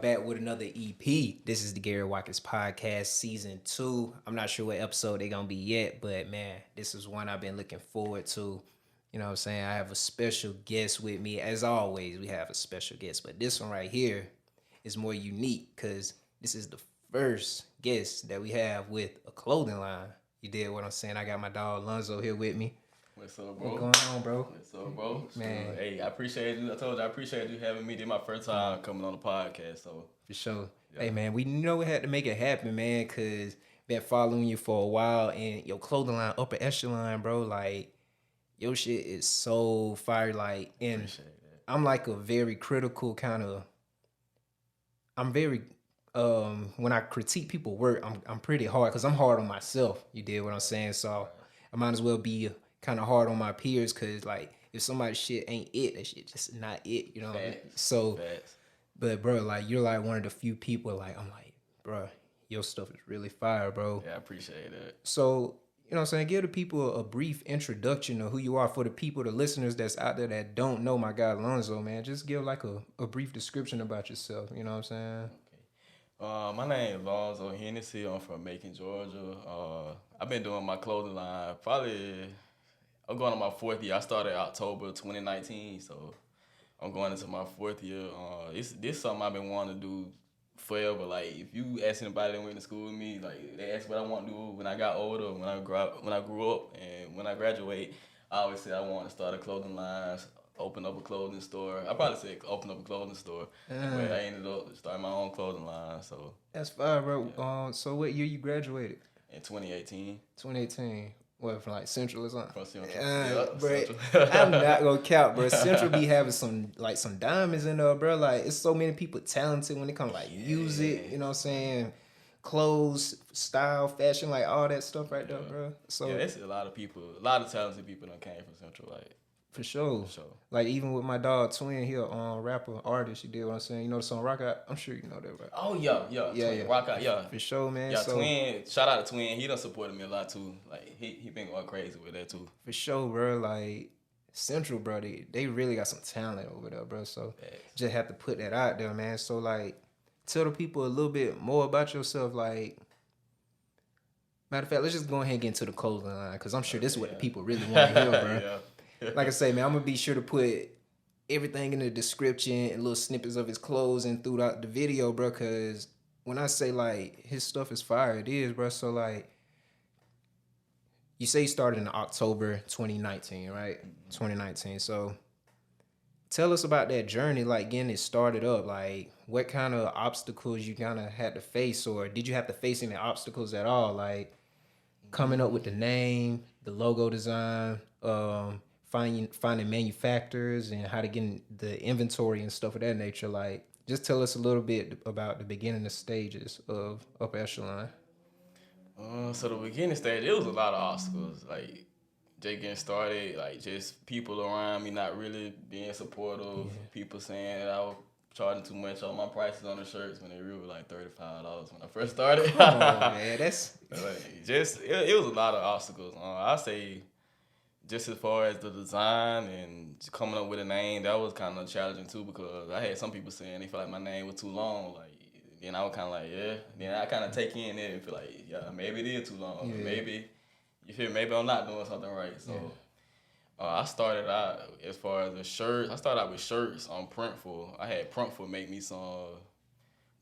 back with another EP. This is the Gary Watkins Podcast Season 2. I'm not sure what episode they're going to be yet, but man, this is one I've been looking forward to. You know what I'm saying? I have a special guest with me. As always, we have a special guest, but this one right here is more unique because this is the first guest that we have with a clothing line. You did what I'm saying? I got my dog Lonzo here with me. What's up, bro? What's going on, bro? What's up, bro? Man. Hey, I appreciate you. I told you I appreciate you having me. This is my first time coming on the podcast, so. For sure. Yeah. Hey, man, we know we had to make it happen, man, because been following you for a while, and your clothing line, upper echelon, bro, like, your shit is so fire, like, and Appreciate that. I'm like a very critical kind of, I'm very, when I critique people work, I'm pretty hard, because I'm hard on myself, you did what I'm saying, so I might as well be kind of hard on my peers, because, like, if somebody's shit ain't it, that shit just not it, you know? Facts. So, Facts. but, bro, like, you're, like, one of the few people, like, I'm like, bro, your stuff is really fire, bro. Yeah, I appreciate it. So, you know what I'm saying? Give the people a brief introduction of who you are for the people, the listeners that's out there that don't know my guy Lonzo, man. Just give, like, a brief description about yourself, you know what I'm saying? My name is Lonzo Hennessy. I'm from Macon, Georgia. I've been doing my clothing line I'm going on my 4th year. I started October 2019, so I'm going into my 4th year. This something I've been wanting to do forever. Like, if you ask anybody that went to school with me, like, they ask what I want to do when I got older, when I grew up, and when I graduate, I always said I want to start a clothing line, open up a clothing store. I probably said open up a clothing store, but I ended up starting my own clothing line. So That's fire, bro. Yeah. So what year you graduated? in 2018, 2018. What, from, like, Central or something? from Central. Bro, Central. I'm not gonna count, bro. Central be having some diamonds in there, bro. Like, it's so many people talented when it comes to, like, music, you know what I'm saying? Clothes, style, fashion, like, all that stuff right there, bro. So, Yeah, it's a lot of talented people that came from Central, like, for sure. for sure. Like, even with my dog Twin here, rapper, artist, you did what I'm saying? You know the song Rock Out? I'm sure you know that, right? Oh, yeah. Twin, Rock Out, yeah. For sure, man. Yeah, So, Twin, shout out to Twin. He done supported me a lot, too. Like, he been going crazy with that, too. for sure, bro. Like, Central, bro, they really got some talent over there, bro. So, Facts. just have to put that out there, man. So, like, tell the people a little bit more about yourself. Like, matter of fact, let's just go ahead and get into the clothing line, because I'm sure this is what the people really want to hear, bro. Yeah. Like I say, man, I'm going to be sure to put everything in the description and little snippets of his clothes and throughout the video, bro, because when I say, like, his stuff is fire, it is, bro. So, like, you say you started in October 2019, right? 2019. So, tell us about that journey, like, getting it started up. Like, what kind of obstacles you kind of had to face, or did you have to face any obstacles at all? Like, coming up with the name, the logo design, finding manufacturers and how to get in the inventory and stuff of that nature. Like, just tell us a little bit about the beginning stages of Upper Echelon. So the beginning stage, it was a lot of obstacles. Like, just getting started, like, just people around me not really being supportive. People saying that I was charging too much on my prices on the shirts when they really were like $35 when I first started. Come on, man. That's Like, it was a lot of obstacles. I say, just as far as the design and just coming up with a name, that was kind of challenging too, because I had some people saying they feel like my name was too long. Like, then I was kind of like, yeah. Then I kind of take in it and feel like, yeah, maybe it is too long. Yeah. Maybe I'm not doing something right. So I started out as far as the shirts. I started out with shirts on Printful. I had Printful make me some.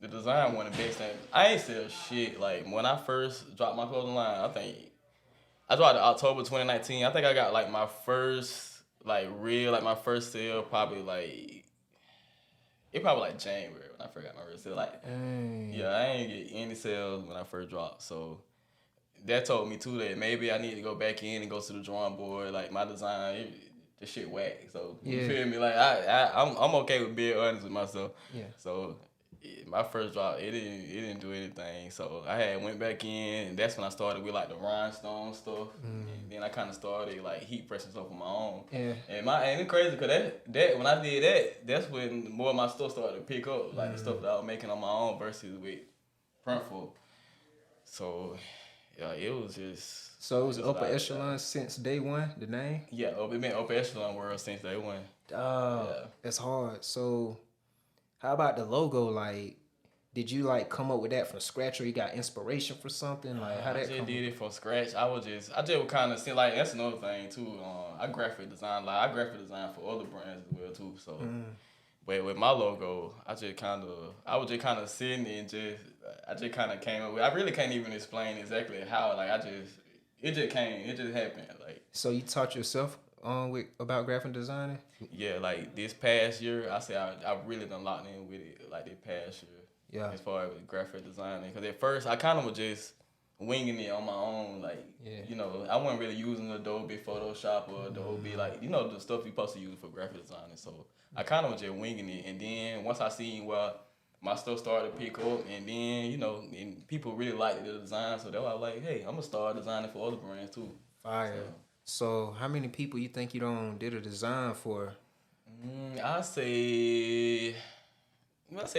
The design one, the best thing. I ain't sell shit. Like, when I first dropped my clothing line, I dropped it October 2019. I think I got, like, my first, like, my first sale probably, like, January when I first got my real sale. Like, yeah, I ain't get any sales when I first dropped. So that told me, too, that maybe I need to go back in and go to the drawing board. Like, my design, the shit whack. So, you feel me? Like, I'm okay with being honest with myself. Yeah. So my first drop, it didn't do anything. So I went back in, and that's when I started with, like, the rhinestone stuff. And then I kind of started, like, heat pressing stuff on my own. Yeah. And it's crazy because that when I did that, that's when more of my stuff started to pick up, like the stuff that I was making on my own versus with Printful. So yeah, it was just. So it was just Upper like, Echelon since day one, the name? Yeah, it been Upper Echelon World since day one. That's hard. So how about the logo? Like, did you like come up with that from scratch, or you got inspiration for something? Like how I that just come? did it from scratch. I just kind of see like that's another thing too. I graphic design like I graphic design for other brands as well too. So, but with my logo, I was just kind of sitting and I just kind of came up with. I really can't even explain exactly how. Like it just came, it just happened. Like So you taught yourself with about graphic designing? yeah, like this past year, I say I really done locked in with it. Like this past year, Yeah. as far as graphic designing, because at first I kind of was just winging it on my own. Like I wasn't really using Adobe Photoshop or Adobe like the stuff you supposed to use for graphic designing. So I kind of was just winging it, and then once I seen my stuff started to pick up, and then and people really liked the design, so they were like, hey, I'm gonna start designing for other brands too. Fire. So how many people you think you did a design for? I say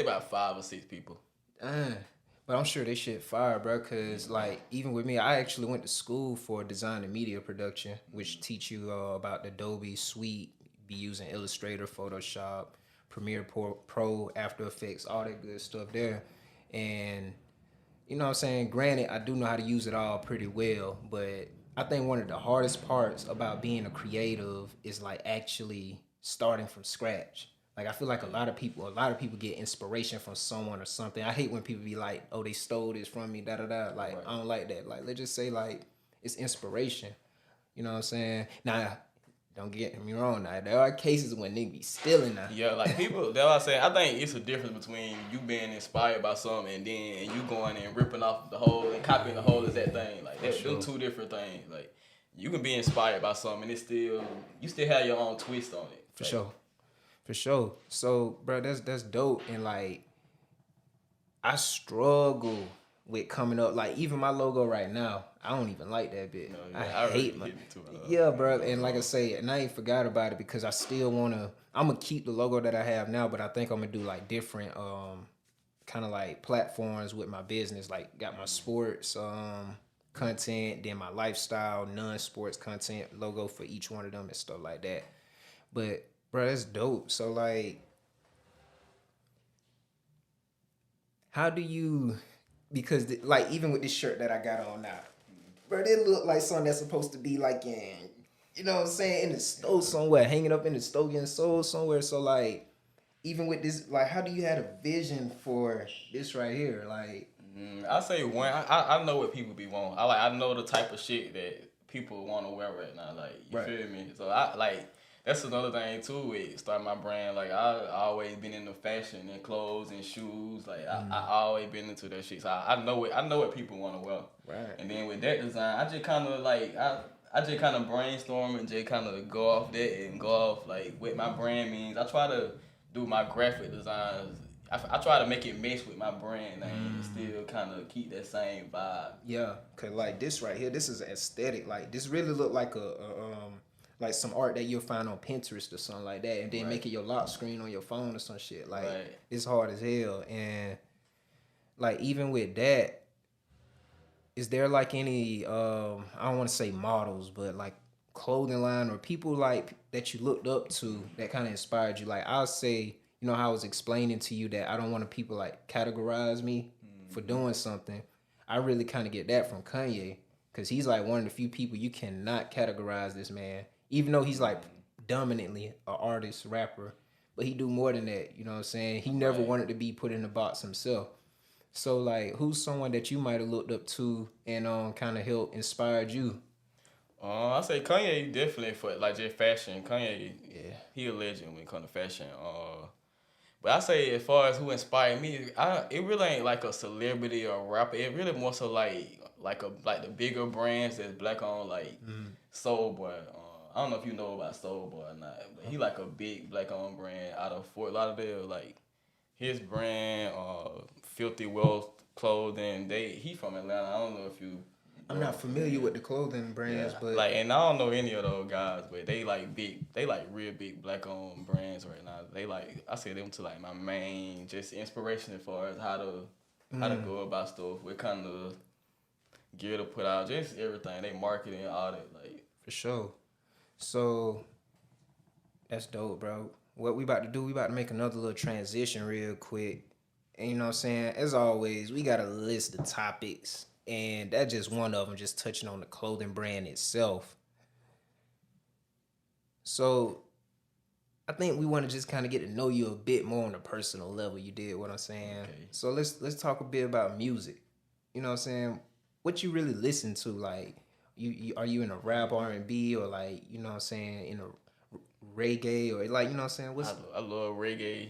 about 5 or 6 people. But I'm sure they shit fire, bro. Cause like even with me, I actually went to school for design and media production, which teach you about the Adobe Suite, be using Illustrator, Photoshop, Premiere Pro, After Effects, all that good stuff there. And you know what I'm saying? Granted, I do know how to use it all pretty well, but I think one of the hardest parts about being a creative is like actually starting from scratch. Like I feel like a lot of people get inspiration from someone or something. I hate when people be like, "Oh, they stole this from me," da da da. Like I don't like that. Like let's just say like it's inspiration. You know what I'm saying? Now, don't get me wrong. Now there are cases when niggas be stealing now. Yeah, like people. That's what I say. I think it's a difference between you being inspired by something and then you going and ripping off the whole and copying the whole exact thing. Like they're two different things. Like you can be inspired by something and you still have your own twist on it. For sure. So, bro, that's dope. And like, I struggle with coming up. Like, even my logo right now, I don't even like that bit. No, I hate really my. hit it too. Yeah, bro. And like I say, and I ain't forgot about it because I still wanna. I'm gonna keep the logo that I have now, but I think I'm gonna do like different, kind of like platforms with my business. Like, got my sports content, then my lifestyle, non-sports content logo for each one of them and stuff like that. But bro, that's dope. So like, how do you? Because like even with this shirt that I got on now, bro, it look like something that's supposed to be like in, you know what I'm saying, in the stove somewhere, hanging up in the stove getting sold somewhere. So like, even with this, like, how do you have a vision for this right here? Like, I say one. I know what people be wanting. I know the type of shit that people want to wear right now. Like you feel me? So I like. That's another thing too with starting my brand. Like I always been into fashion and clothes and shoes. Like I always been into that shit. So I know what people want to wear. right. And then with that design, I just kind of like I just kind of brainstorm and just kind of go off that and go off like what my brand means. I try to do my graphic designs. I try to make it mesh with my brand name and still kind of keep that same vibe. Yeah, cause like this right here, this is aesthetic. Like this really look like a like some art that you'll find on Pinterest or something like that, and then make it your lock screen on your phone or some shit. Like it's hard as hell, and like even with that, is there like any I don't want to say models, but like clothing line or people like that you looked up to that kind of inspired you? Like I'll say, you know how I was explaining to you that I don't want people like categorize me for doing something. I really kind of get that from Kanye because he's like one of the few people you cannot categorize this man, even though he's like dominantly an artist, rapper, but he do more than that. You know what I'm saying? He never wanted to be put in a box himself. So like, who's someone that you might have looked up to and kind of helped inspired you? I say Kanye definitely for like just fashion. Kanye, he a legend when it comes to fashion. But I say as far as who inspired me, it really ain't like a celebrity or rapper. It really more so like the bigger brands that's black on like Soul Boy. I don't know if you know about Soul Boy or not, but he like a big black owned brand out of Fort Lauderdale. Like his brand, Filthy Wealth Clothing. He from Atlanta. I don't know if you. I'm not familiar with the clothing brands, but like, and I don't know any of those guys, but they like real big black owned brands right now. They like, I say them to like my main just inspiration as far as how to go about stuff, what kind of gear to put out, just everything. They marketing, all that, like for sure. So that's dope, bro. What we about to do? We about to make another little transition real quick, And you know what I'm saying? As always, we got a list of topics, and that's just one of them, just touching on the clothing brand itself. So I think we want to just kind of get to know you a bit more on a personal level. You did what I'm saying. Okay. So let's talk a bit about music. You know what I'm saying? What you really listen to? Like, you are you in a rap R&B, or like, you know what I'm saying, in a reggae, or like, you know what I'm saying? I love reggae.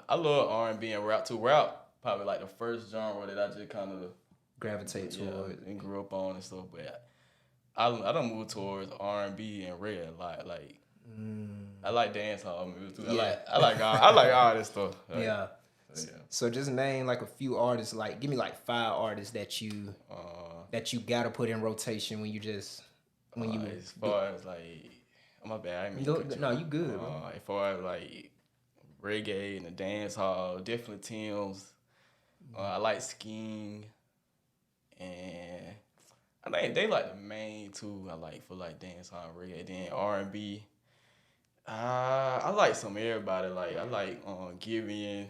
I love R&B and rap too. Rap probably like the first genre that I just kind of gravitate toward and grew up on and stuff. But I don't move towards R&B and reggae a lot. Like I like dance hall music too. Yeah. I like all this stuff. Like, Yeah. So just name like a few artists. Like, give me like 5 artists that you gotta put in rotation when you as far as like, oh, my bad. I mean, no, you good, bro. as far as like reggae and the dance hall, definitely Tim's. I like skiing, and I think they like the main two. I like for like dance hall, and reggae, then R&B. I like some everybody. Like I like Givian.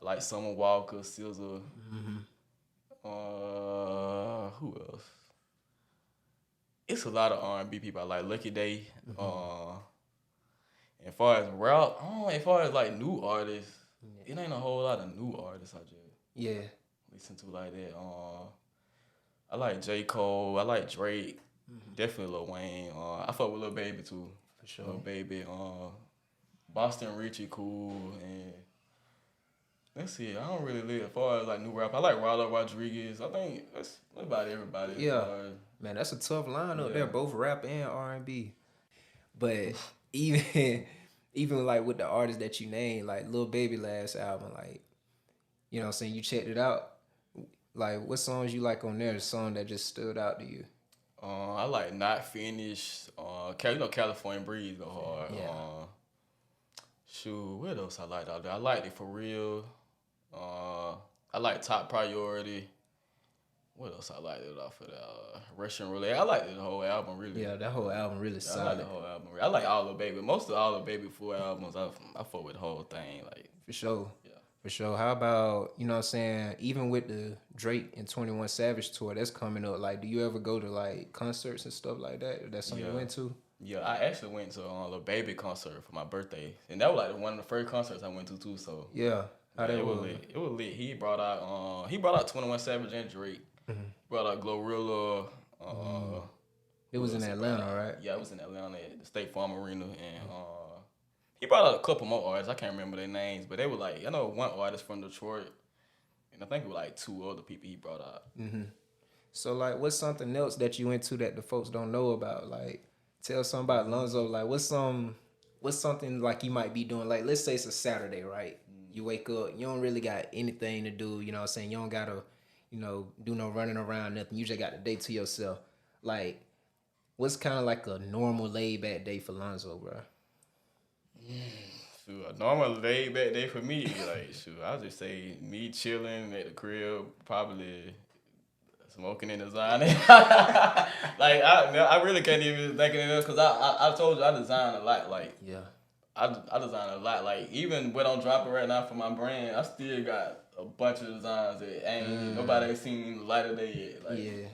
I like Summer Walker, SZA. Who else? It's a lot of R&B people. I like Lucky Day. As far as rap, as far as like new artists, it ain't a whole lot of new artists I just listen to like that. I like J. Cole. I like Drake. Definitely Lil Wayne. I fuck with Lil Baby too. For sure. Lil Baby. Boston Richie cool, and let's see. I don't really live as far as like new rap. I like Rollo Rodriguez. I think that's about everybody. Yeah, man, that's a tough line up there, both rap and R&B. But even like with the artists that you named, like Lil Baby last album, like, you know what I'm saying, you checked it out. Like, what songs you like on there? A song that just stood out to you? I like Not Finished. California Breeze go hard. Yeah. Shoot, what else I like out there? I like it For Real. I like Top Priority. What else I like it off of the Russian Roulette? I like the whole album really. Yeah, that whole album really solid. I like the whole album. I like all the Baby. Most of all the Baby full albums, I fuck with the whole thing. Like for sure. Yeah. For sure. How about, you know what I'm saying, even with the Drake and 21 Savage tour that's coming up, like, do you ever go to like concerts and stuff like that? That's something you went to? Yeah, I actually went to a Lil Baby concert for my birthday, and that was like one of the first concerts I went to too. So yeah, it was lit. It was lit. He brought out 21 Savage and Drake. Brought out Glorilla. It was in Atlanta, right? Yeah, it was in Atlanta at the State Farm Arena, and he brought out a couple more artists. I can't remember their names, but they were like, I know one artist from Detroit, and I think it was like 2 other people he brought out. So like, what's something else that you into that the folks don't know about? Like, tell something about Lonzo. Like, what's something like you might be doing? Like, let's say it's a Saturday, right? You wake up, you don't really got anything to do. You know what I'm saying? You don't gotta, do no running around, nothing. You just got the day to yourself. Like, what's kind of like a normal laid back day for Lonzo, bro? Shoot, a normal laid back day for me, like, I'll just say me chilling at the crib, probably smoking and designing. Like, I really can't even think of it because I told you I design a lot. Like, I design a lot. Like, even when I'm dropping right now for my brand, I still got a bunch of designs that nobody ain't seen the light of day yet. Like,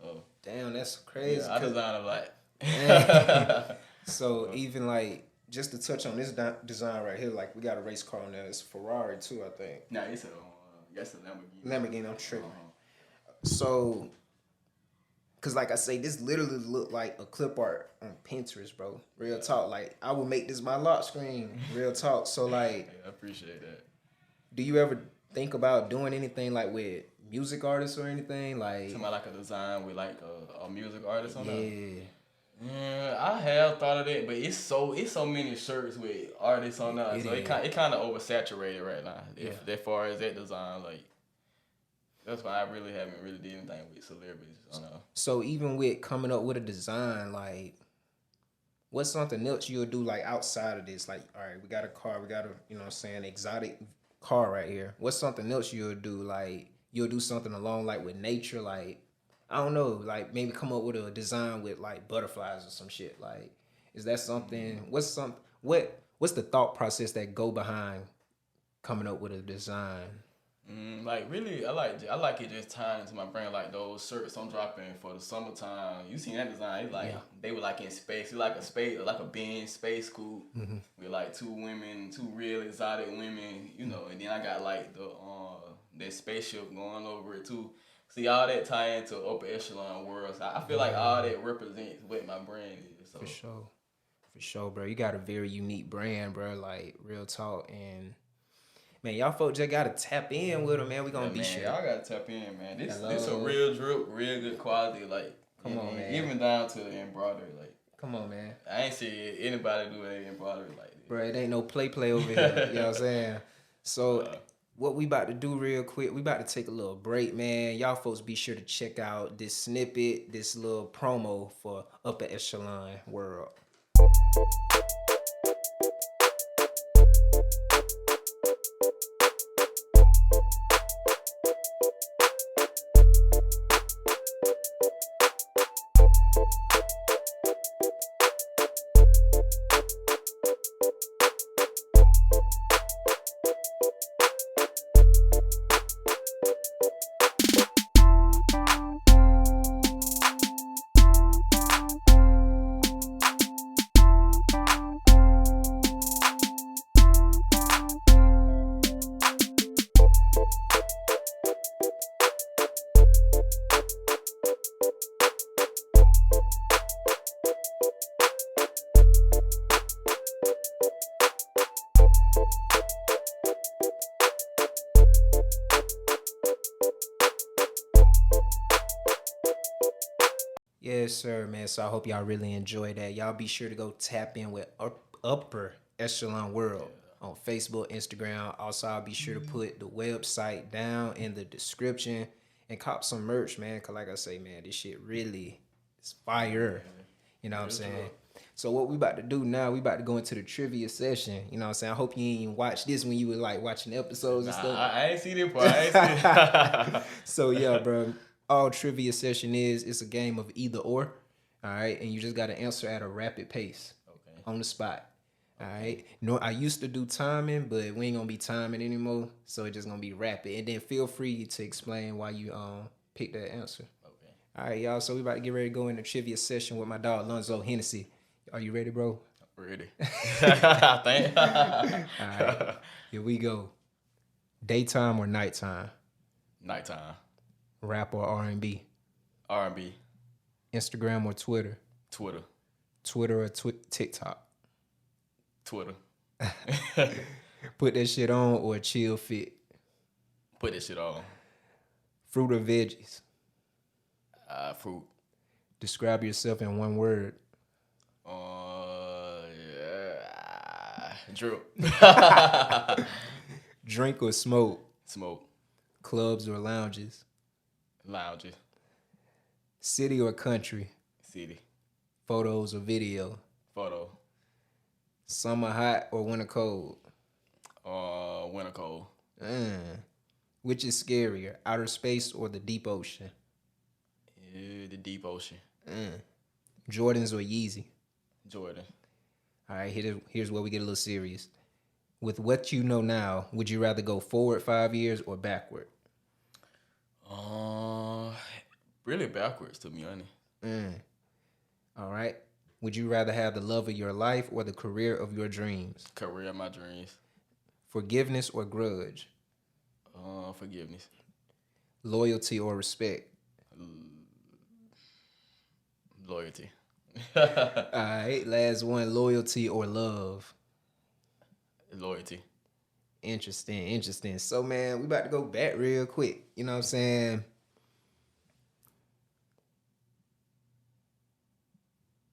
so damn, that's crazy. Yeah, I design a lot. So even like, just to touch on this design right here, like we got a race car on there. It's a Ferrari too, I think. Nah, it's a Lamborghini. Lamborghini, I'm tripping. So, cause like I say, this literally look like a clip art on Pinterest, bro. Real talk. Like, I would make this my lock screen. Real talk. So like, I appreciate that. Do you ever think about doing anything like with music artists or anything? Like, something like a design with like a music artist on that? Yeah. Yeah, I have thought of that, but it's so many shirts with artists on that, so it kind of oversaturated right now. As far as that design, like, that's why I really haven't really did anything with celebrities on that. So even with coming up with a design, like, what's something else you'll do like outside of this? Like, all right, we got a car, we got a, you know what I'm saying, exotic car right here. What's something else you'll do? Like, you'll do something along like with nature, like, I don't know, like maybe come up with a design with like butterflies or some shit. Like, is that something? What's the thought process that go behind coming up with a design? Like really, I like it just tying into my brain like those shirts I'm dropping for the summertime. You seen that design? It's like they were like in space. It's like a space, like a Benz space coupe with like two women, two real exotic women, you know. And then I got like the that spaceship going over it too. See all that tie into upper echelon world. So I feel like all that represents what my brand is. So. For sure, bro. You got a very unique brand, bro. Like real talk, and man, y'all folks just gotta tap in with them, man. We gonna be sure. Y'all gotta tap in, man. This a real drip, real good quality. Like, come on, man. Even down to the embroidery. Like, come on, man. I ain't see anybody do an embroidery like this. Bro, it ain't no play over here. You know what I'm saying? So, what we about to do real quick, we about to take a little break, man. Y'all folks be sure to check out this snippet, this little promo for Upper Echelon World. Yes, sir, man. So I hope y'all really enjoy that. Y'all be sure to go tap in with Upper Echelon World on Facebook, Instagram. Also, I'll be sure to put the website down in the description and cop some merch, man. Cause like I say, man, this shit really is fire. You know what I'm saying? So what we about to do now, we about to go into the trivia session. You know what I'm saying? I hope you ain't even watch this when you were like watching episodes and stuff. I ain't see this part. So yeah, bro. All trivia session it's a game of either or. All right. And you just got to answer at a rapid pace. Okay. On the spot. All right. No, I used to do timing, but we ain't gonna be timing anymore. So it's just gonna be rapid. And then feel free to explain why you picked that answer. Okay. All right, y'all. So we about to get ready to go in the trivia session with my dog Lonzo Hennessy. Are you ready, bro? Ready. I think. All right. Here we go. Daytime or nighttime? Nighttime. Rap or R&B? R&B. Instagram or Twitter? Twitter. Twitter or TikTok? Twitter. Put that shit on or chill fit? Put that shit on. Fruit or veggies? Fruit. Describe yourself in one word. Drip. Drink or smoke? Smoke. Clubs or lounges? Lounges. City or country? City. Photos or video? Photo. Summer hot or winter cold? Winter cold. Which is scarier, outer space or the deep ocean? The deep ocean. Jordans or Yeezy? Jordan. All right, here's where we get a little serious. With what you know now, would you rather go forward 5 years or backward? Really backwards, to be honest. All right. Would you rather have the love of your life or the career of your dreams? Career of my dreams. Forgiveness or grudge? Forgiveness. Loyalty or respect? Loyalty. All right, last one. Loyalty or love? Loyalty. Interesting. So, man, we about to go back real quick. You know what I'm saying?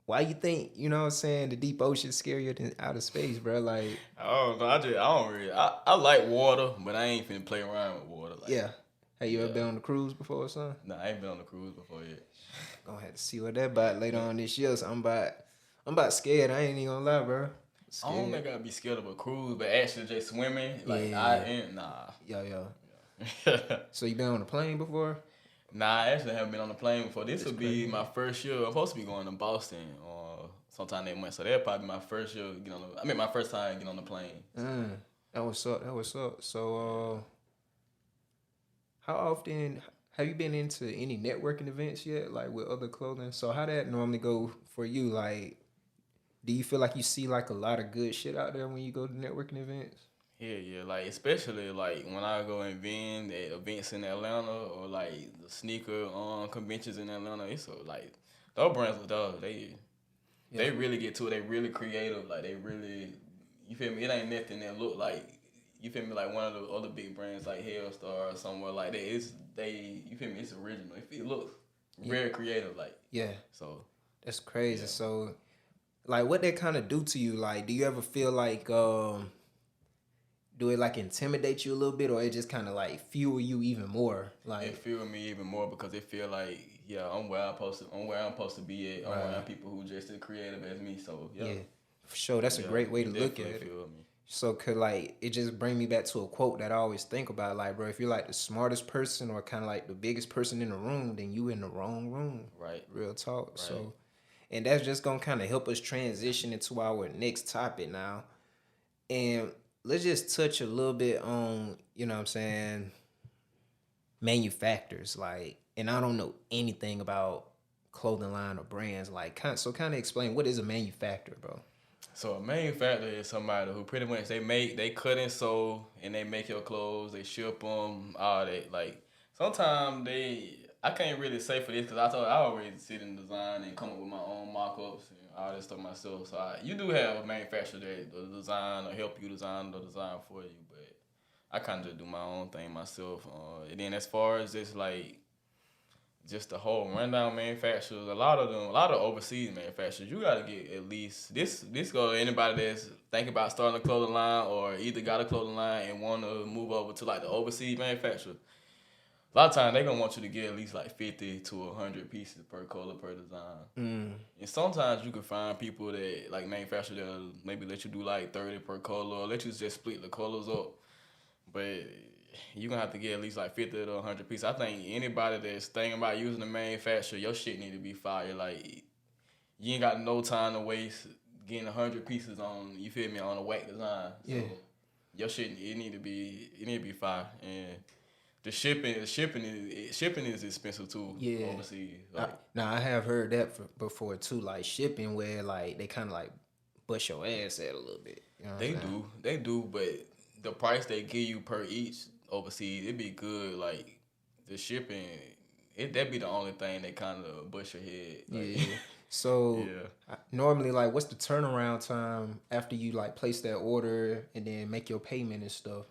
Why you think, you know what I'm saying, the deep ocean scarier than outer space, bro? Like, I don't know. I don't really. I like water, but I ain't finna play around with water. Like, yeah. Have you ever been on a cruise before or something? Nah, I ain't been on a cruise before yet. Gonna have to see what that about later on this year. So I'm about scared. I ain't even gonna lie, bro. I don't think I'd be scared of a cruise, but actually just swimming, like I ain't. Nah. Yeah. So you been on a plane before? Nah, I actually haven't been on a plane before. This will be my first year. I'm supposed to be going to Boston sometime next month, so that'll probably be my first year my first time getting on the plane. That was up. So how often have you been into any networking events yet, like with other clothing? So how that normally go for you? Like, do you feel like you see like a lot of good shit out there when you go to networking events? Yeah, like especially like when I go and vend at events in Atlanta or like the sneaker conventions in Atlanta, it's so like those brands with those Yeah, they really get to it. They really creative. Like they really, you feel me? It ain't nothing that look like, you feel me? Like one of the other big brands like Hellstar or somewhere like that. It's they, you feel me? It's original. It looks yeah, very creative. Like yeah. so, That's crazy. yeah. So, like, what that kind of do to you? Like, do you ever feel like do it like intimidate you a little bit, or it just kind of like fuel you even more? It Like, feel me even more because it feel like yeah, I'm where I'm supposed to be at. I'm right? around people who just as creative as me. So yeah, Yeah, for sure. That's a yeah, great way to it look at definitely it. feel me. So could like it just bring me back to a quote that I always think about, like, bro, if you're like the smartest person or kind of like the biggest person in the room, then you in the wrong room. Right, Real talk. right. So, and that's just gonna kind of help us transition into our next topic now. And let's just touch a little bit on, you know what I'm saying, manufacturers. Like, and I don't know anything about clothing line or brands. Like, so kind of explain what is a manufacturer, bro. So a manufacturer is somebody who pretty much they cut and sew and they make your clothes, they ship them, all that. Like sometimes I can't really say for this because I always sit in design and come up with my own mock-ups and all that stuff myself. So you do have a manufacturer that will design or help you design or design for you, but I kind of just do my own thing myself. And then as far as just like just the whole rundown manufacturers, a lot of overseas manufacturers, you gotta get at least this go to anybody that's thinking about starting a clothing line or either got a clothing line and want to move over to like the overseas manufacturer. A lot of times they gonna want you to get at least like 50 to 100 pieces per color per design. Mm. And sometimes you can find people that like manufacture that maybe let you do like 30 per color or let you just split the colors up. But you're gonna have to get at least like 50 to 100 pieces. I think anybody that's thinking about using a manufacturer, your shit need to be fire. Like you ain't got no time to waste getting 100 pieces on, you feel me, on a whack design. Yeah. So your shit it need to be fire. And the shipping is expensive too. Yeah. Overseas. Like Now I have heard that before too, like shipping where like they kind of like bust your ass at a little bit. You know what I'm saying? they do, but the price they give you per each overseas, it be good. Like the shipping, that be the only thing that kind of bust your head. Like, Yeah. So yeah. normally, like, what's the turnaround time after you like place that order and then make your payment and stuff?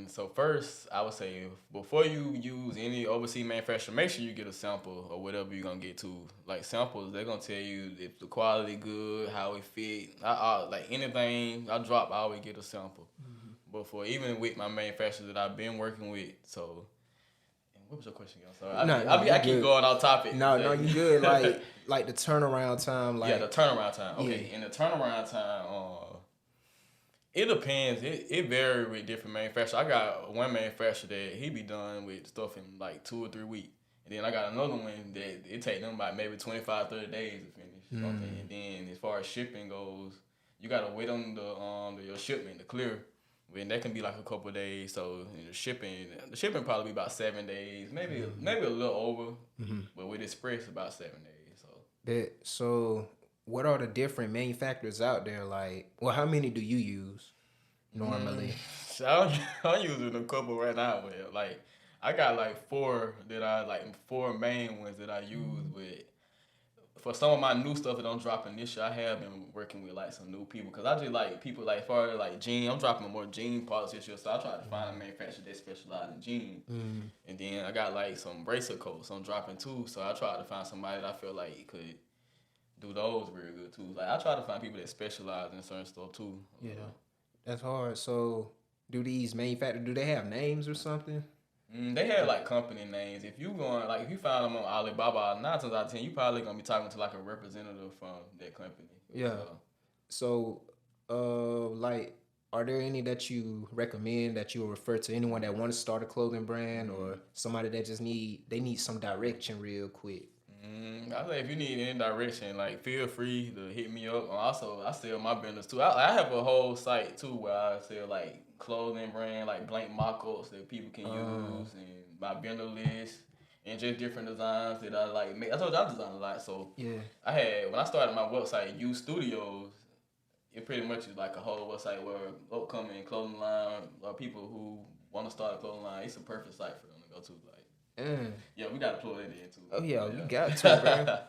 So first, I would say before you use any overseas manufacturer, make sure you get a sample or whatever you're gonna get to. Like samples, they're gonna tell you if the quality good, how it fit. Like anything I drop, I always get a sample. Mm-hmm. But for even with my manufacturers that I've been working with, so what was your question again? Sorry, I keep going off topic. No, you good. Like the turnaround time. Like yeah, the turnaround time. Okay, in the turnaround time, it depends. It varies with different manufacturers. I got one manufacturer that he be done with stuff in like 2 or 3 weeks. And then I got another one that it take them about maybe 25, 30 days to finish. Okay. And then as far as shipping goes, you gotta wait on your shipment to clear. And that can be like a couple of days. So the shipping probably be about 7 days, maybe a little over. Mm-hmm. But with express about 7 days. So what are the different manufacturers out there? Like, well, how many do you use normally? I'm using a couple right now. But like, I got like four main ones that I use with. For some of my new stuff that I'm dropping this year, I have been working with like some new people because I just like people like far like jean. I'm dropping more jean parts this year, so I try to find a manufacturer that specializes in jean. And then I got like some bracelet coats I'm dropping too, so I try to find somebody that I feel like could do those very good too. Like I try to find people that specialize in certain stuff too. Yeah, that's hard. So do these manufacturers, do they have names or something? They have like company names. If you find them on Alibaba, 9 times out of 10, you probably gonna be talking to like a representative from that company. Yeah. So, like, are there any that you recommend that you will refer to anyone that want to start a clothing brand or somebody that just need some direction real quick? I say if you need any direction, like feel free to hit me up. Also, I sell my business too. I have a whole site too where I sell like clothing brand, like blank mock-ups that people can use and my vendor list, and just different designs that I like make. I told you I design a lot, so Yeah. when I started my website, U Studios, it pretty much is like a whole website where upcoming clothing line or people who want to start a clothing line, it's a perfect site for them to go to. Like, yeah, we gotta plug it in too. Oh yeah, But, we yeah. got to, bro. Yeah.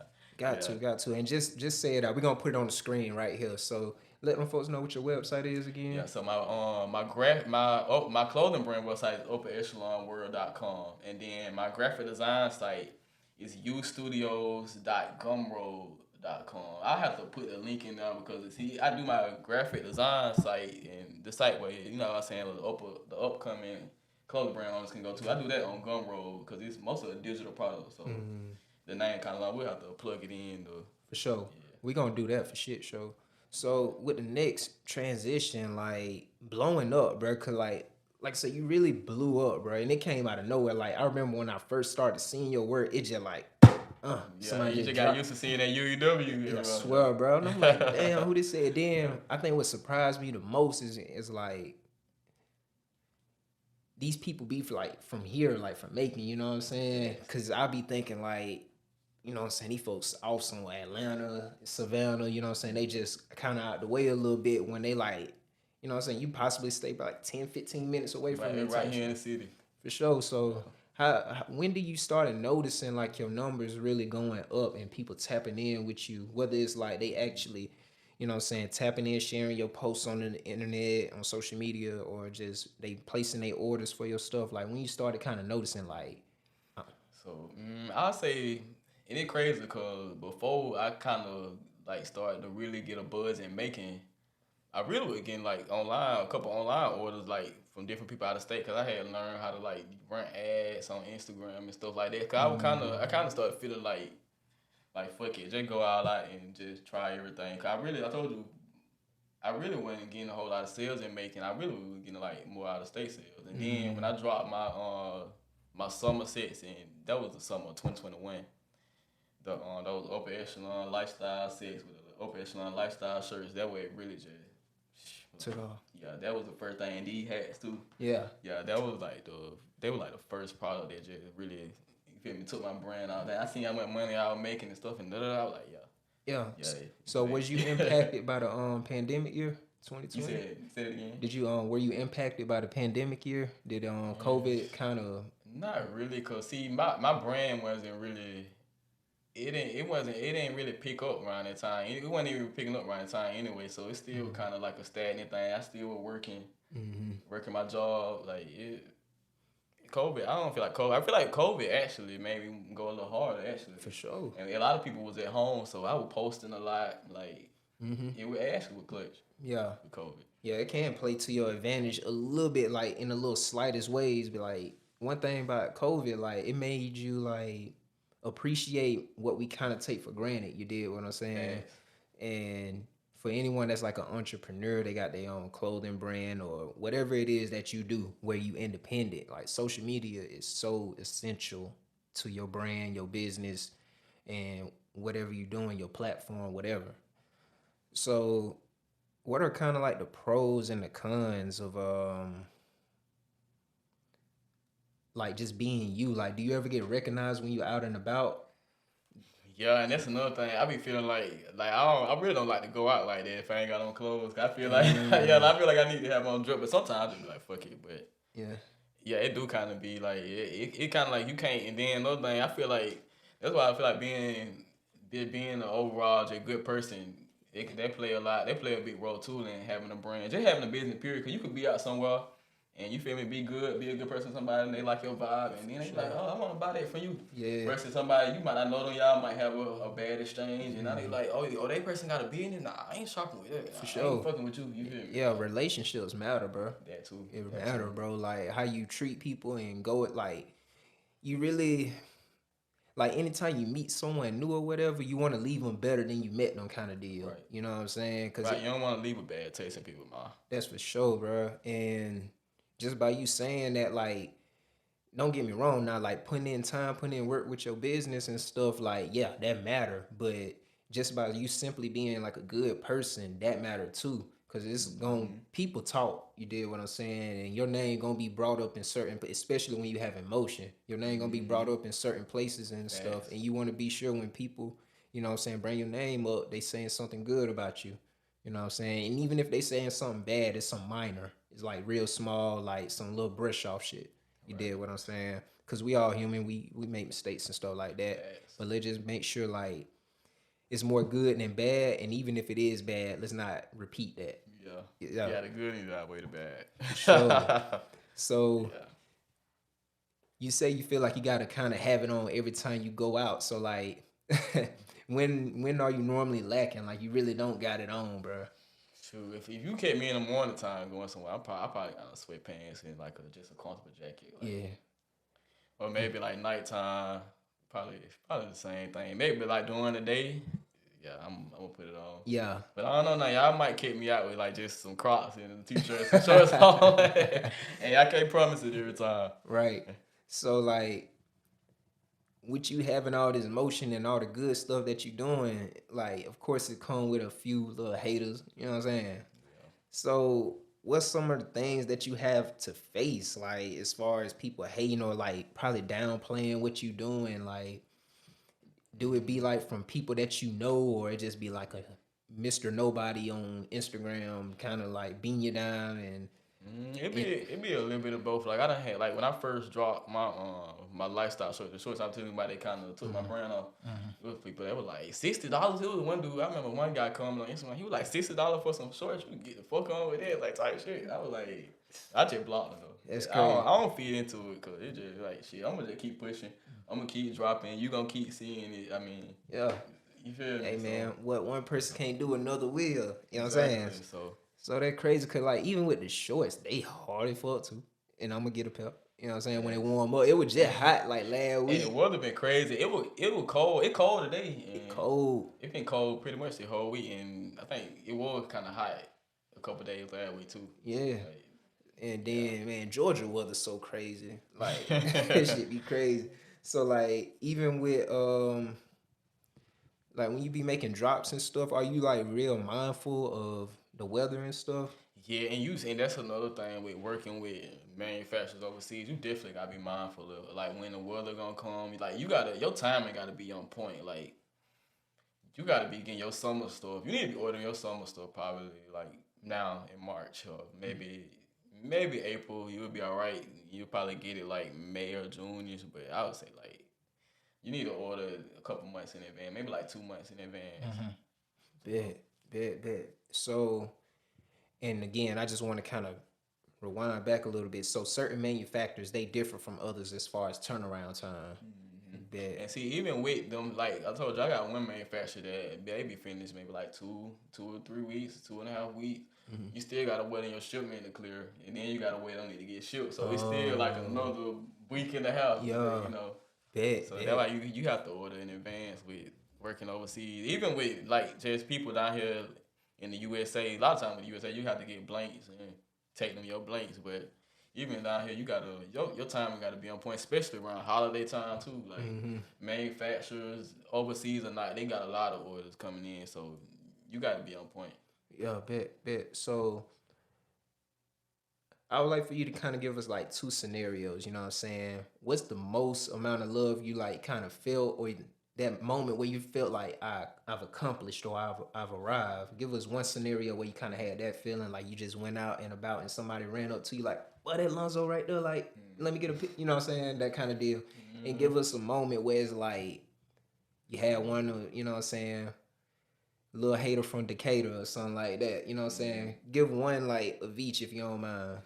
Got to. And just say it out. We're gonna put it on the screen right here. So let them folks know what your website is again. Yeah, so my clothing brand website is openechelonworld.com, and then my graphic design site is ustudios.gumroad.com. I have to put the link in there because I do my graphic design site and the site where what I'm saying the upcoming clothing brand owners can go to. I do that on Gumroad because it's most of the digital products, so the name kind of like we'll have to plug it in though. For sure. Yeah. We gonna do that for shit show. So with the next transition, like blowing up, bro, cause like I said, you really blew up, bro, and it came out of nowhere. Like I remember when I first started seeing your work, it just like, somebody you just got used to seeing that UEW. Yeah, I swear, bro. And I'm like, damn, who this said? Then I think what surprised me the most is like these people be like from here, like from Macon, you know what I'm saying? Cause I be thinking like, you know what I'm saying, these folks off somewhere, Atlanta, Savannah, you know what I'm saying? They just kind of out the way a little bit when they like, you know what I'm saying, you possibly stay about like 10, 15 minutes away from me. Right here in the city. For sure. So when do you start noticing like your numbers really going up and people tapping in with you, whether it's like they actually, you know what I'm saying, tapping in, sharing your posts on the internet, on social media, or just they placing their orders for your stuff? Like when you started kind of noticing like... So I'll say... And it's crazy because before I kind of like started to really get a buzz in making, I really was getting like a couple online orders like from different people out of state because I had learned how to like run ads on Instagram and stuff like that. Cause I kind of started feeling like fuck it, just go all out and just try everything. Cause I told you, I really wasn't getting a whole lot of sales in making. I really was getting like more out of state sales. And then when I dropped my summer sets, and that was the summer of 2021. Those upper echelon lifestyle sets with the upper echelon lifestyle shirts. That way it really just took off. Yeah, that was the first thing. And these hats too. Yeah. Yeah, that was like they were like the first product that just really, you feel me, took my brand out there. I seen how much money I was making and stuff, and I was like, yeah. So was you impacted by the pandemic year, 2020? You said it again. Did you were you impacted by the pandemic year? Did COVID kind of? Not really, cause see, my brand wasn't really. It didn't really pick up around that time. It wasn't even picking up around that time anyway. So it's still kind of like a stagnant thing. I still was working my job. Like COVID, I don't feel like COVID. I feel like COVID actually made me go a little harder actually. For sure. And a lot of people was at home, so I was posting a lot. Like it actually was clutch. Yeah. With COVID. Yeah, it can play to your advantage a little bit, like in the little slightest ways. But like one thing about COVID, like it made you like appreciate what we kind of take for granted. You did what I'm saying? Yeah. And for anyone that's like an entrepreneur, they got their own clothing brand or whatever it is that you do where you independent. Like social media is so essential to your brand, your business, and whatever you're doing, your platform, whatever. So what are kind of like the pros and the cons of like just being you? Like, do you ever get recognized when you're out and about? Yeah, and that's another thing. I be feeling like I really don't like to go out like that if I ain't got on clothes. I feel like I feel like I need to have on drip, but sometimes I just be like fuck it. But yeah, it do kind of be like it kind of like you can't. And then another thing, I feel like that's why I feel like being an overall just good person. They play a lot. They play a big role too in having a brand, just having a business period. Cause you could be out somewhere. And you feel me, be good, be a good person to somebody, and they like your vibe, and then they be like, oh, I want to buy that from you. Yeah. Versus somebody, you might not know them, y'all might have a bad exchange, and now they like, oh, that person got a business? Nah, I ain't shopping with that. For sure. I ain't fucking with you, you feel me? Yeah, relationships matter, bro. That too. It matter, bro. Like, how you treat people and go it, like, you really, like, anytime you meet someone new or whatever, you want to leave them better than you met them kind of deal. Right. You know what I'm saying? Cause right, you don't want to leave a bad taste in people's mouth. That's for sure, bro. And just by you saying that, like, don't get me wrong, now, like, putting in time, putting in work with your business and stuff, like, yeah, that matter. But just by you simply being, like, a good person, that matter, too. Cause it's gonna people talk. You did what I'm saying, and your name gonna be brought up in certain, especially when you have emotion. Your name gonna be brought up in certain places and stuff, Facts. and you want to be sure when people, you know what I'm saying, bring your name up, they saying something good about you. You know what I'm saying, and even if they saying something bad, it's some minor. It's like real small, like some little brush off shit. You Right. did what I'm saying, cause we all human. We make mistakes and stuff like that. Facts. But let's just make sure like it's more good than bad, and even if it is bad, let's not repeat that. Yeah. Yeah, Yeah, the good and the outweigh the bad. sure. So Yeah. you say you feel like you gotta kind of have it on every time you go out. So like, when are you normally lacking? Like you really don't got it on, bro. Shoot, if you kept me in the morning time going somewhere, I probably got sweatpants and like just a comfortable jacket. Like, Yeah, or maybe like nighttime, probably the same thing. Maybe like during the day, yeah, I'm gonna put it on. yeah. But I don't know now. Y'all might kick me out with like just some Crocs and t-shirts and shorts on. And I can't promise it every time. Right. So like, with you having all this motion and all the good stuff that you doing, like of course it come with a few little haters. You know what I'm saying? So, what's some of the things that you have to face, like as far as people hating or like probably downplaying what you doing? Like, do it be like from people that you know, or it just be like a Mr. Nobody on Instagram, kind of like beating you down and It be a little bit of both. Like I done had like when I first dropped my lifestyle shorts, the shorts I'm telling you about, they kind of took my brand off. It was people that were like $60. It was one dude. I remember one guy coming on Instagram. He was like $60 for some shorts. You can get the fuck on with that, like type shit. I was like, I just blocked him though. That's I crazy. don't feed into it because it just like shit. I'm gonna just keep pushing. I'm gonna keep dropping. You gonna keep seeing it. I mean, Yeah. you feel me? Hey man, So, what one person can't do, another will. You know what I'm saying? exactly. So that crazy, cause like even with the shorts, they hard as fuck too. And I'm gonna get a pair. You know what I'm saying? When it warm up, it was just hot like last And week. the weather been crazy. It was cold. It cold today. It cold. It been cold pretty much the whole week, and I think it was kind of hot a couple days last week too. Yeah. Like, And then man, Georgia weather so crazy. Like that shit be crazy. So like even with like when you be making drops and stuff, are you like real mindful of the weather and stuff? yeah, and that's another thing with working with manufacturers overseas. You definitely gotta be mindful of like when the weather gonna come. Like your timing gotta be on point. Like you gotta be getting your summer stuff. You need to be ordering your summer stuff probably like now in March or maybe April. You would be all right. You'll probably get it like May or June, but I would say like you need to order a couple months in advance, maybe like 2 months in advance. Bet. So, and again, I just want to kind of rewind back a little bit. So, certain manufacturers they differ from others as far as turnaround time. Bet. And see, even with them, like I told you, I got one manufacturer that they be finished maybe like two or 3 weeks, 2.5 weeks. You still gotta wait on your shipment to clear, and then you gotta wait on it to get shipped. So it's still like another week and a half. Yeah. You know. Bet. So that's why you have to order in advance with working overseas. Even with like just people down here in the USA, a lot of times in the USA you have to get blanks and take them your blanks. But even down here you gotta your timing gotta be on point, especially around holiday time too. Like manufacturers overseas or not, they got a lot of orders coming in, so you gotta be on point. Yeah, bet. So, I would like for you to kind of give us like two scenarios. You know what I'm saying? What's the most amount of love you like kind of felt, or that moment where you felt like I've accomplished or I've arrived? Give us one scenario where you kind of had that feeling like you just went out and about and somebody ran up to you like, "What that Lonzo right there? Like, let me get a pic." You know what I'm saying? That kind of deal. And give us a moment where it's like you had one, you know what I'm saying? Little hater from Decatur or something like that. You know what I'm saying? Give one like of each if you don't mind.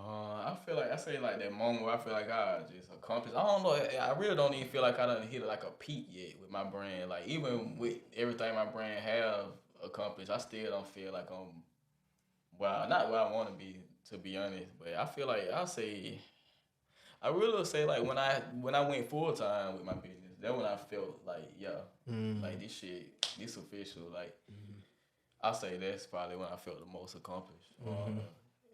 I feel like I say like that moment where I feel like I just accomplished. I don't know. I really don't even feel like I done hit like a peak yet with my brand. Like even with everything my brand have accomplished, I still don't feel like I'm not where I want to be, to be honest. But I feel like I really would say like when I went full time with my business, that when I felt like like this official. Like I say that's probably when I felt the most accomplished.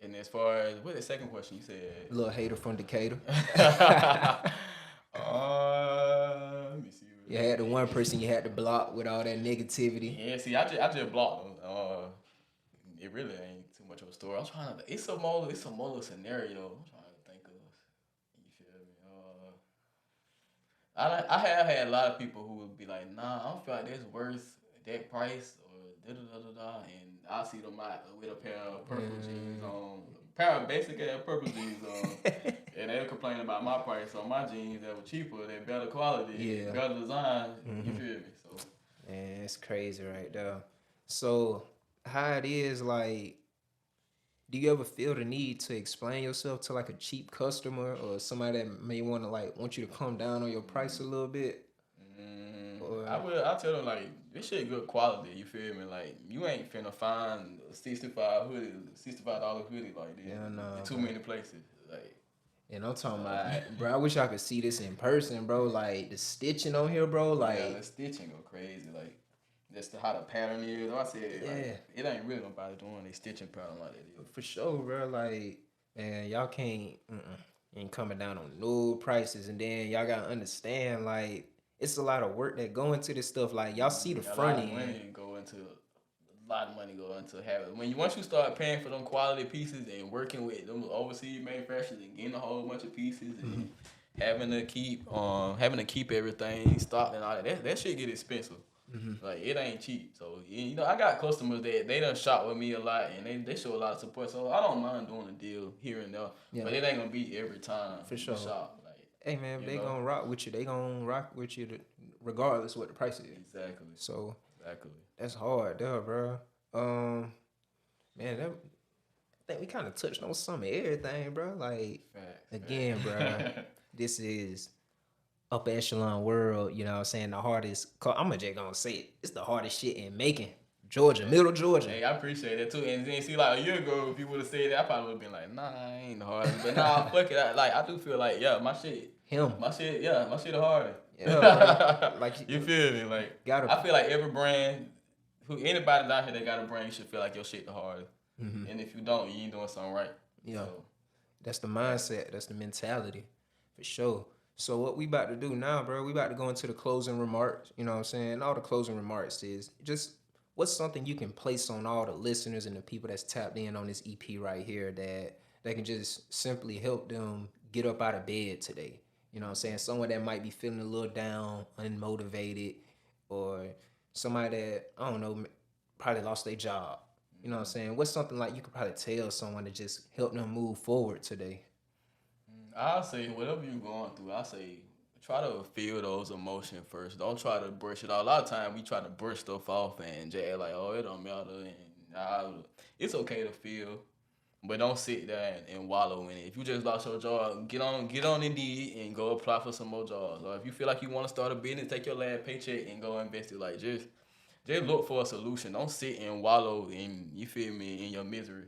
And as far as what the second question you said, Little hater from Decatur. let me see. You had the one person you had to block with all that negativity. Yeah, see, I just blocked them. it really ain't too much of a story. I'm trying to. It's a more scenario. I'm trying to think of. You feel me? I have had a lot of people who would be like, nah, I don't feel like that's worth that price or da da da da da, and I see them out with a pair of purple jeans on, pair of basic ass purple jeans on, and they were complaining about my price on my jeans that were cheaper, that better quality, better design. You feel me? So, man, it's crazy right there. So, how it is like? Do you ever feel the need to explain yourself to like a cheap customer or somebody that may want you to come down on your price a little bit? Or I tell them like this shit good quality. You feel me? Like you ain't finna find a $65 hoodie like this. Yeah, no, in too many places. Like, and I'm talking about, bro. I wish I could see this in person, bro. Like the stitching on here, bro. Like yeah, the stitching go crazy. Like that's how the pattern is. I said, like, it ain't really nobody doing a stitching pattern like that. For sure, bro. Like, man, y'all ain't coming down on no prices, and then y'all gotta understand, like, it's a lot of work that go into this stuff. Like, y'all see the front end. A lot of money go into having. Once you start paying for them quality pieces and working with them overseas manufacturers and getting a whole bunch of pieces and having to keep everything stocked and all that shit get expensive. Like it ain't cheap. So I got customers that they done shop with me a lot and they show a lot of support. So I don't mind doing a deal here and there. Yeah. But it ain't gonna be every time. For sure. Shop. Like, hey man, if they gonna rock with you, they gonna rock with you regardless what the price is. Exactly. So exactly. That's hard there, bro. Man, I think we kind of touched on some of everything, bro. Like again, bro, this is upper echelon world, you know what I'm saying? The hardest, I'm just gonna say it, it's the hardest shit in Macon, Georgia, middle Georgia. Hey, I appreciate that too. And then see, like a year ago, if you would have said that, I probably would have been like, nah, I ain't the hardest. But nah, fuck it. I do feel like, yeah, my shit the hardest. Yeah, like you feel me? Like, I feel like every brand, anybody out here that got a brand, you should feel like your shit the hardest. And if you don't, you ain't doing something right. Yeah, so, that's the mindset. That's the mentality, for sure. So what we about to do now, bro, we about to go into the closing remarks. You know what I'm saying? All the closing remarks is just what's something you can place on all the listeners and the people that's tapped in on this EP right here that can just simply help them get up out of bed today. You know what I'm saying? Someone that might be feeling a little down, unmotivated, or somebody that, I don't know, probably lost their job. You know what I'm saying? What's something like you could probably tell someone to just help them move forward today? I'll say whatever you're going through, I'll say try to feel those emotions first. Don't try to brush it off. A lot of times we try to brush stuff off and just like, oh, it don't matter. And it's okay to feel, but don't sit there and wallow in it. If you just lost your job, get on Indeed and go apply for some more jobs. Or if you feel like you want to start a business, take your last paycheck and go invest it. Like just look for a solution. Don't sit and wallow in, you feel me, in your misery.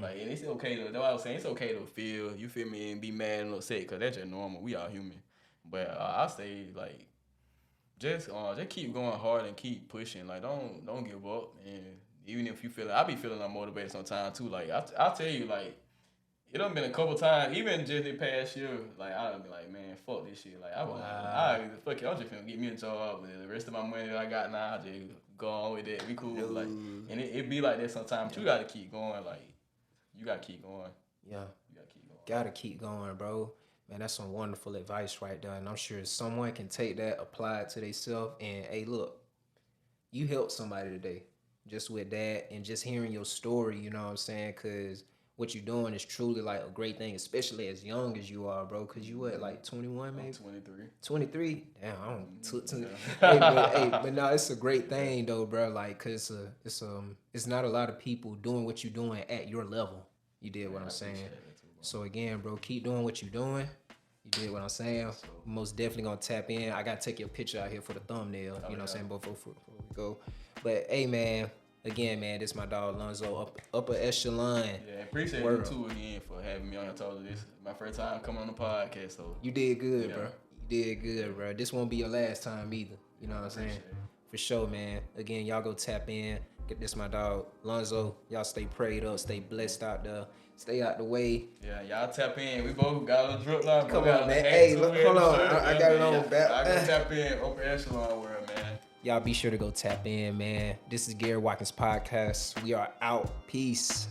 Like, and it's okay to, that's what I was saying, it's okay to feel, you feel me, and be mad and upset, because that's just normal. We are human. But I say, like, just keep going hard and keep pushing. Like, don't give up. And even if you feel, I be feeling unmotivated sometimes, too. Like, I'll tell you, like, it done been a couple times, even just the past year, like, I done been like, man, fuck this shit. Like, fuck it, I'm just finna get me a job, and the rest of my money that I got now, I just go on with it. We cool. Like, and it be like that sometimes. You gotta keep going, like, you gotta keep going. Yeah. You gotta keep going. Gotta keep going, bro. Man, that's some wonderful advice right there. And I'm sure someone can take that, apply it to themselves, and hey, look, you helped somebody today just with that and just hearing your story, you know what I'm saying? Because what you're doing is truly like a great thing, especially as young as you are, bro. Because you what, like 21 maybe? 23. 23? Damn, I don't. But no, it's a great thing though, bro. Like, cause it's not a lot of people doing what you're doing at your level. You did what I'm saying. So again, bro, keep doing what you're doing. You did what I'm saying. Most definitely gonna tap in. I gotta take your picture out here for the thumbnail. You know what I'm saying? Before we go. But hey, man. Again, man, this is my dog Lonzo, upper echelon. Yeah, appreciate you too again for having me on. I told you this is my first time coming on the podcast, so you did good, bro. You did good, bro. This won't be your last time either. You know what I'm saying? For sure, man. Again, y'all go tap in. Get this my dog Lonzo. Y'all stay prayed up, stay blessed out there. Stay out the way. Yeah, y'all tap in. We both got a drip line. Come on, man. Hey, look, hold on. I got it on back. I go tap in, upper echelon world, man. Y'all be sure to go tap in, man. This is Gary Watkins Podcast. We are out. Peace.